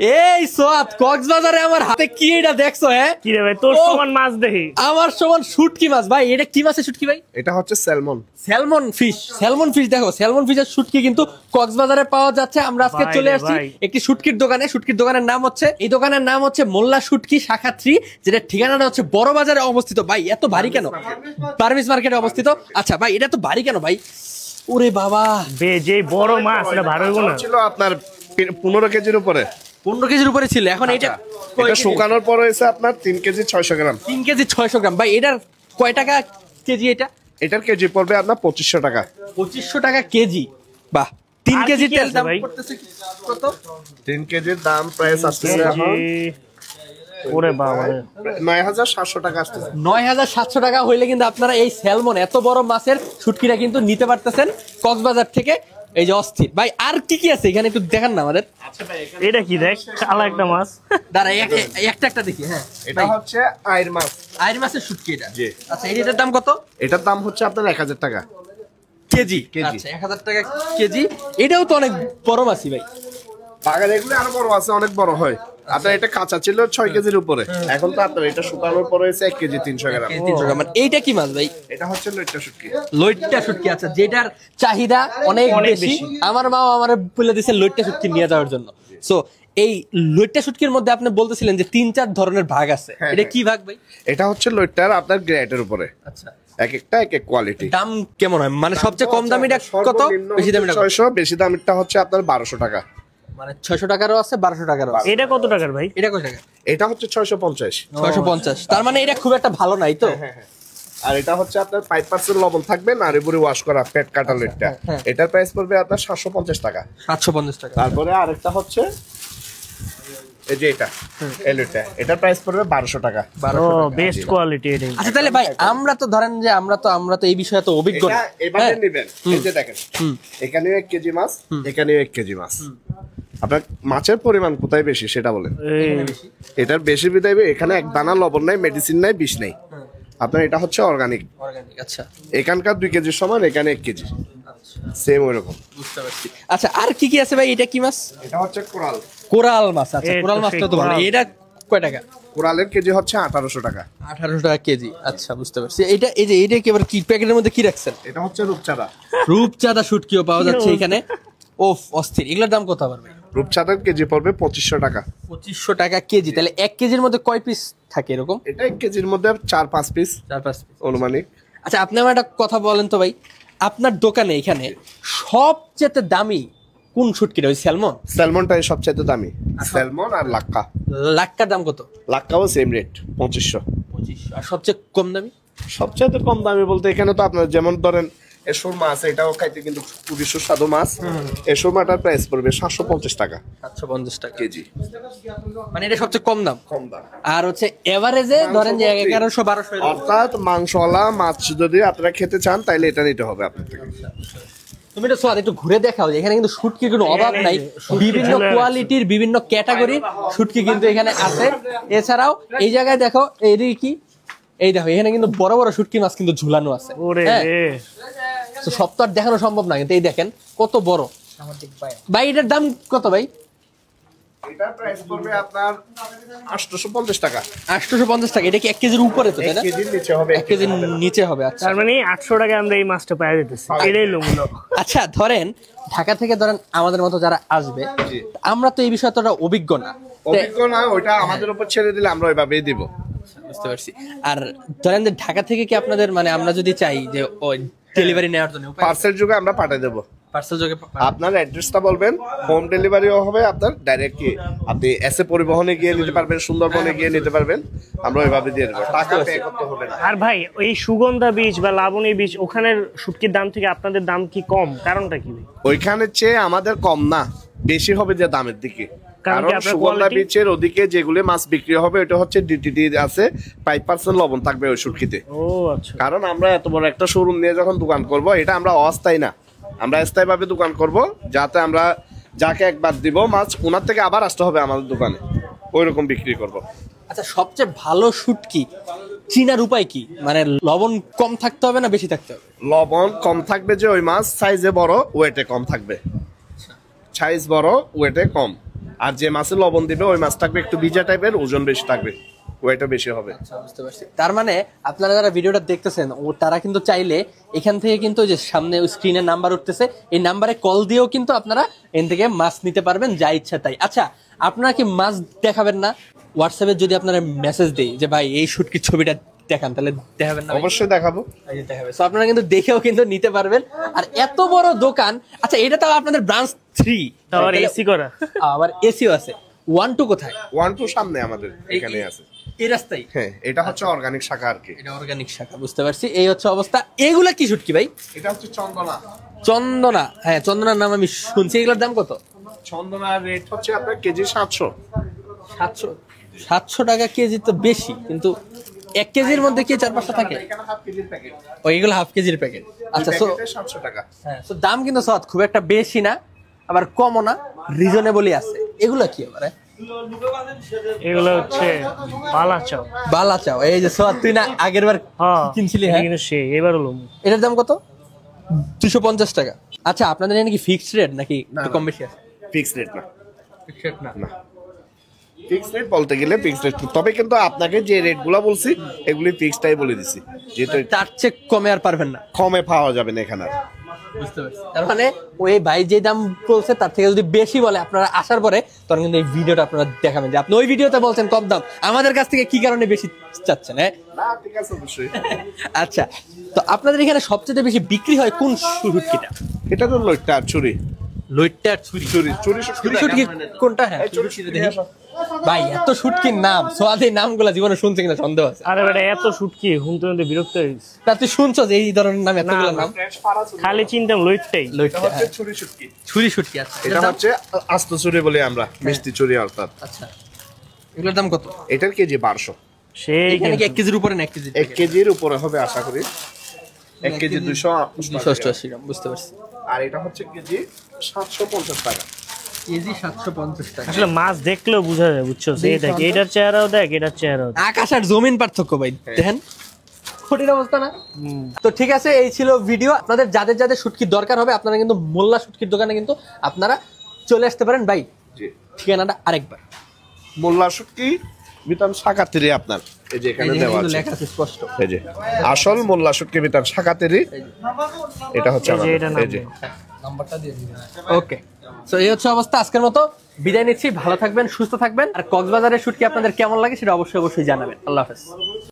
এই সোয়াত কক্সবাজারে আমার হাতে কি এটা দেখছো? হ্যাঁ কি রে ভাই, তোর সমান মাছ দেখি। আমার সমান শুটকি মাছ ভাই। এটা কি মাছের শুটকি ভাই? এটা হচ্ছে salmon. Salmon fish. Salmon fish দেখো, স্যালমন ফিশের শুটকি কিন্তু কক্সবাজারে পাওয়া যাচ্ছে। আমরা আজকে চলে আসছি একটি শুটকির দোকানে। শুটকির দোকানের নাম হচ্ছে, এই দোকানের নাম হচ্ছে মোল্লা শুটকি শাখা 3, যেটা ঠিকানাটা হচ্ছে বড় বাজারে অবস্থিত। ভাই এত ভারী কেন? পারমিস মার্কেটে অবস্থিত। আচ্ছা ভাই এটা তো ভারী কেন ভাই? ওরে বাবা, যে বড় মাছ এটা ভারী না ছিল আপনার 15 কেজির উপরে। 15 কেজির উপরে ছিল। এখন এটা শুকানোর পর হয়েছে আপনার 3 কেজি 600 গ্রাম। 3 কেজি 600 গ্রাম। ভাই এটার কয় টাকা কেজি? এটার কেজি পড়বে আপনার 2500 টাকা। 2500 টাকা কেজি। বাহ, 3 কেজি তেল দাম করতেছে কত? 3 কেজির দাম প্রাইস আসছে এখন ওরে বাবা 9700 টাকা আসছে। 9700 টাকা হইলে কিন্তু আপনারা এই স্যালমন এত বড় মাছের শুটকিটা কিন্তু নিতে পারতেছেন কক্সবাজার থেকে। এই যে অস্থির ভাই। আর কি কি আছে এখানে একটু দেখান না আমাদের। এটা কি দেখ, কালা একটা মাছ। দাঁড়া একটা দেখি। হ্যাঁ এটা হচ্ছে আইর মাছ। আইর মাছের শুটকি এটা। জি। আচ্ছা এটার দাম কত? এটার দাম হচ্ছে আপনার 1000 টাকা কেজি। আচ্ছা 1000 টাকা কেজি। এটাও তো অনেক বড় মাছই ভাই। বাগান এগুলো আরো বড় আছে, অনেক বড় হয়। আপনার এটা কাঁচা ছিল 6 কেজির উপরে, এখন তো আপনার এটা শুকানোর পরে হয়েছে 1 কেজি 300 গ্রাম। 300 গ্রাম। এইটা কি মাছ ভাই? এটা হচ্ছে লইট্টা শুটকি। লইট্টা শুটকি। আচ্ছা যেটার চাহিদা অনেক বেশি। আমার মাও আমারে বলে দিয়েছে লইট্টা শুটকি নিয়ে যাওয়ার জন্য। সো এই লইট্টা শুটকির মধ্যে আপনি বলতেছিলেন যে 3-4 ধরনের ভাগ আছে। এটা কি ভাগ ভাই? এটা হচ্ছে লইট্টার আপনার গ্রেডের উপরে। আচ্ছা এক একটা এক এক কোয়ালিটি। দাম কেমন হয়? মানে সবচেয়ে কম দামিটা কত, বেশি দামিটা 600, বেশি দামিটা হচ্ছে আপনার 1200 টাকা। মানে 600 টাকারও আছে, 1200 টাকারও আছে। এটা কত টাকার ভাই? এটা কত টাকা? এটা হচ্ছে 650। 650। তার মানে এটা খুব একটা ভালো নাই তো। আর এটা হচ্ছে আপনার 5% লবণ থাকবে, নাড়ি বুড়ি ওয়াশ করা পেট কাটা লইট্টা। এটার প্রাইস পড়বে আপনার 750 টাকা। 750 টাকা। তারপরে আরেকটা হচ্ছে এই যে এটা এলইটা, এটার প্রাইস পড়বে 1200 টাকা। ও বেস্ট কোয়ালিটি এটা। আচ্ছা তাহলে ভাই আমরা তো ধরেন যে আমরা তো এই বিষয়ে তো অভিজ্ঞ না। এবারে নেবেন। এই যে দেখেন, এখানেও 1 কেজি মাছ, এখানেও 1 কেজি মাছ। আপনার মাছের পরিমাণ কোথায় বেশি সেটা বলেন। এটার বেশি বিদায় এখানে এক দানা লবণ নাই, মেডিসিন নাই, বিষ নাই। আপনার এটা হচ্ছে অর্গানিক। আচ্ছা এখানকার 2 কেজির সমান, এখানে 1 কেজি সেম ওইরকম। বুঝতে পারছি। আচ্ছা আর কি কি আছে ভাই? এটা কি মাছ? এটা হচ্ছে কোরাল। কোরাল মাছ। আচ্ছা কোরাল মাছটা তো ভালো। এটা কয় টাকা? কোরালের কেজি হচ্ছে 1800 টাকা। 1800 টাকা কেজি। আচ্ছা বুঝতে পারছি। এটা এই যে এটা কি আবার কি প্যাকেটের মধ্যে কি রাখছেন? এটা হচ্ছে রূপচাঁদা। রূপচাঁদা শুটকিও পাওয়া যাচ্ছে এখানে। ওফ অস্থির। এগুলোর দাম কত আবার ভাই? রূপচাঁদার কেজি পড়বে 2500 টাকা। 2500 টাকা কেজি। তাহলে 1 কেজির মধ্যে কয় পিস থাকে এরকম? এটা 1 কেজির মধ্যে 4-5 পিস। 4-5 পিস অনুমানিক। আচ্ছা আপনি আমার একটা কথা বলেন তো ভাই, আপনার দোকানে এখানে সবচেয়ে দামি কোন শুটকিটা? ওই স্যালমন? স্যালমনটাই সবচেয়ে দামি। স্যালমন আর লাক্কা। লাক্কার দাম কত? লাক্কাও সেম রেট 2500। আর সবচেয়ে কম দামি? সবচেয়ে কম দামি বলতে এখানে তো আপনার যেমন ধরেন এসুর মাছ, এটাও খাইতে কিন্তু খুবই সুস্বাদু মাছ। এসুর মাছটার প্রাইস পড়বে 750 টাকা। 750 টাকা কেজি। মানে এটা সবচেয়ে কম দাম। কম দাম। আর হচ্ছে এভারেজে ধরেন যে 1100-1200। অর্থাৎ মাংসওয়ালা মাছ যদি আপনারা খেতে চান তাহলে এটা নিতে হবে আপনার থেকে। তুমি তো সোয়াদ একটু ঘুরে দেখাও যে এখানে কিন্তু শুটকির কোনো অভাব নাই। বিভিন্ন কোয়ালিটির বিভিন্ন ক্যাটাগরির শুটকি কিন্তু এখানে আছে। এছাড়াও এই জায়গায় দেখো, এইদিকে কি, এই দেখো এখানে কিন্তু বড় বড় শুটকি মাছ কিন্তু ঝুলানো আছে। তো সব তো আর দেখানো সম্ভব না, কিন্তু এই দেখেন কত বড়। ভাই এটার দাম কত ভাই? এটার প্রাইস পড়বে আপনার 850 টাকা। 850 টাকা। এটা কি 1 কেজির উপরে তো, তাই না? 1 কেজির নিচে হবে। 1 কেজির নিচে হবে। আচ্ছা তার মানে 800 টাকা আমরা এই মাছটা পাওয়া যেতেছে। এটাই লুমুলো। আচ্ছা ধরেন ঢাকা থেকে ধরেন আমাদের মতো যারা আসবে, আমরা তো এই বিষয়ে তো অভিজ্ঞ না। অভিজ্ঞ না, ওইটা আমাদের উপর ছেড়ে দিলে আমরা ওইভাবেই দিব। বুঝতে পারছি। আর ধরেন যে ঢাকা থেকে কি আপনাদের মানে আমরা যদি চাই যে ওই ডেলিভারি নেওয়ার জন্য পার্সেল যুগে আমরা পাঠিয়ে দেবো। পার্সেল যোগে আপনার অ্যাড্রেসটা বলবেন, হোম ডেলিভারিও হবে। আপনার ডাইরেক্ট কি আপনি এসে পরিবহনে গিয়ে নিতে পারবেন, সুন্দরবনে গিয়ে নিতে পারবেন, আমরা ওইভাবে দিয়ে দেবো। টাকা পে করতে হবে না। আর ভাই ওই সুগন্ধা বীজ বা লাবণী বীজ ওখানের শুটকির দাম থেকে আপনাদের দাম কি কম? কারণটা কি? ওইখানের চেয়ে আমাদের কম না, বেশি হবে যে দামের দিকে। কারণ সুগন্ধা বীজের ওদিকে যেগুলো মাছ বিক্রি হবে ওটা হচ্ছে ডিটিটি আছে, 5% লবণ থাকবে ওই শুটকিতে। ও আচ্ছা। কারণ আমরা এত বড় একটা শোরুম নিয়ে যখন দোকান করব, এটা আমরা অস্থায়ী না, আমরা স্থায়ীভাবে দোকান করব, যাতে আমরা যাকে একবার দিব মাছ ওনার থেকে আবার আসতে হবে আমাদের দোকানে, ওইরকম বিক্রি করব। আচ্ছা সবচেয়ে ভালো শুটকি চিনার উপায় কি? মানে লবণ কম থাকতে হবে না বেশি থাকতে হবে? লবণ কম থাকবে যে ওই মাছ সাইজে বড়, ওয়েটে কম থাকবে। সাইজ বড়, ওয়েটে কম। আর যে মাছে লবণ দিবে ওই মাছ থাকবে একটু ভিজা টাইপের, ওজন বেশি থাকবে, ওয়েটও বেশি হবে। বুঝতে পারছি। তার মানে আপনারা যারা ভিডিওটা দেখতেছেন তারা কিন্তু চাইলে এখান থেকে কিন্তু যে সামনে স্ক্রিনে নাম্বার উঠতেছে, এই নাম্বারে কল দিয়েও কিন্তু আপনারা এখান থেকে মাছ নিতে পারবেন যা ইচ্ছা তাই। আচ্ছা, আপনারা কি মাছ দেখাবেন না? হোয়াটসঅ্যাপে যদি আপনারা মেসেজ দেই যে ভাই এই শুটকির ছবিটা দেখান, তাহলে দেখাবেন না? অবশ্যই দেখাবো। সো আপনারা কিন্তু দেখেও কিন্তু নিতে পারবেন। আর এত বড় দোকান, আচ্ছা এটা তো আপনাদের ব্রাঞ্চ 3, আবার এসি করা, আবার এসিও আছে। 1 2 কোথায়? 1 2 সামনে আমাদের এখানে আছে, এই রাস্তায়। হ্যাঁ এটা হচ্ছে অর্গানিক শাখা আর কি। এটা অর্গানিক শাখা, বুঝতে পারছি। এই হচ্ছে অবস্থা। এগুলা কি শুটকি ভাই? এটা হচ্ছে চন্দনা। চন্দনা, হ্যাঁ চন্দনার নাম আমি শুনছি। এগুলোর দাম কত? চন্দনার রেট হচ্ছে আপনার কেজি 700 টাকা কেজি। তো বেশি, কিন্তু 1 কেজির মধ্যে কি 4-5টা থাকে? এখানে হাফ কেজির প্যাকেট, ও এগুলো হাফ কেজির প্যাকেট। আচ্ছা, সো 700 টাকা। হ্যাঁ, সো দাম কিন্তু সৎ খুব একটা বেশি না, আবার কমও না, রিজনেবলই আছে। এগুলো কি আবার? এগুলো হচ্ছে বালা চাও। বালা চাও। এই যে সৎ, তুই না আগের বার কিনছিলি? হ্যাঁ, কিন্তু সে এবার হলো এটার দাম কত? 250 টাকা। আচ্ছা, আপনাদের এখানে কি ফিক্সড রেট নাকি একটু কম বেশি আছে? ফিক্স রেট না, ফিক্সড রেট না। ফিক্স রেট বলতে গেলে ফিক্স রেট, তবে কিন্তু আপনাকে যে রেটগুলো বলছি এগুলি ফিক্সডটাই বলে দিছি, যেহেতু তার চেয়ে কমে আর পারবেন না। কমে পাওয়া যাবে না এখানে আর। বুঝতে পারছি। তার মানে ওই ভাই যে দাম বলছে তার থেকে যদি বেশি বলে, আপনারা আসার পরে তখন কিন্তু এই ভিডিওটা আপনারা দেখাবেন যে আপনি ওই ভিডিওতে বলছেন কম দাম, আমাদের কাছ থেকে কি কারণে বেশি চাচ্ছেন? হ্যাঁ, না ঠিক আছে, অবশ্যই। আচ্ছা, তো আপনাদের এখানে সবচেয়ে বেশি বিক্রি হয় কোন শুটকিটা? এটা তো লইট্টা আর ছুরি। লইট্টা আর ছুরি। ছুরি শুটকি কোনটা? হ্যাঁ, ভাই এত শুটকির নাম, সোয়াদ এই নামগুলা জীবনে শুনছে কিনা সন্দেহ আছে। আরে বেটা এত শুটকি শুনতে শুনতে বিরক্ত হয়েছে। তা তুই শুনছো যে এই ধরনের নাম, এতগুলো নাম? খালি চিন্তাম লইটটাই। লইট্টা, হচ্ছে ছুরি শুটকি। ছুরি শুটকি। আচ্ছা, এটা হচ্ছে আস্ত ছুরি বলি আমরা, মিষ্টি ছুরি অর্থাৎ। আচ্ছা, এগুলোর দাম কত? এটার কেজি 1200। সেই এখানে কি 1 কেজির উপরে না 1 কেজি? 1 কেজির উপরে হবে আশা করি, 1 কেজি 288 গ্রাম। বুঝতে পারছি। আর এটা হচ্ছে কেজি 750 টাকা। কেজি 750 টাকা। আসলে মাছ দেখলেও বোঝা যায়, বুঝছো? এই দেখ, এটার চেহারাও দেখ, এটার চেহারাও দেখ। আকাশ আর জমিন পার্থক্য ভাই, দেখেন কঠিন অবস্থা না? তো ঠিক আছে, এই ছিল ভিডিও। আপনাদের যাদের যাদের শুটকির দরকার হবে, আপনারা কিন্তু মোল্লা শুটকির দোকানে কিন্তু আপনারা চলে আসতে পারেন। ভাই জি, ঠিকানাটা আরেকবার। মোল্লা শুটকি বিতান শাকাতেরি আপনার, এই যে এখানে দেওয়া আছে, লেখা আছে স্পষ্ট। এই যে আসল মোল্লা শুটকি বিতান শাকাতেরি, এটা হচ্ছে এই যে আমাদের, এটা নাম এই যে নাম্বারটা দিয়ে দিন। ওকে, সো এই হচ্ছে অবস্থা। আজকের মতো বিদায় নিচ্ছি। ভালো থাকবেন, সুস্থ থাকবেন। আর কক্সবাজারের শুটকি আপনাদের কেমন লাগে সেটা অবশ্যই জানাবেন। আল্লাহ হাফেজ।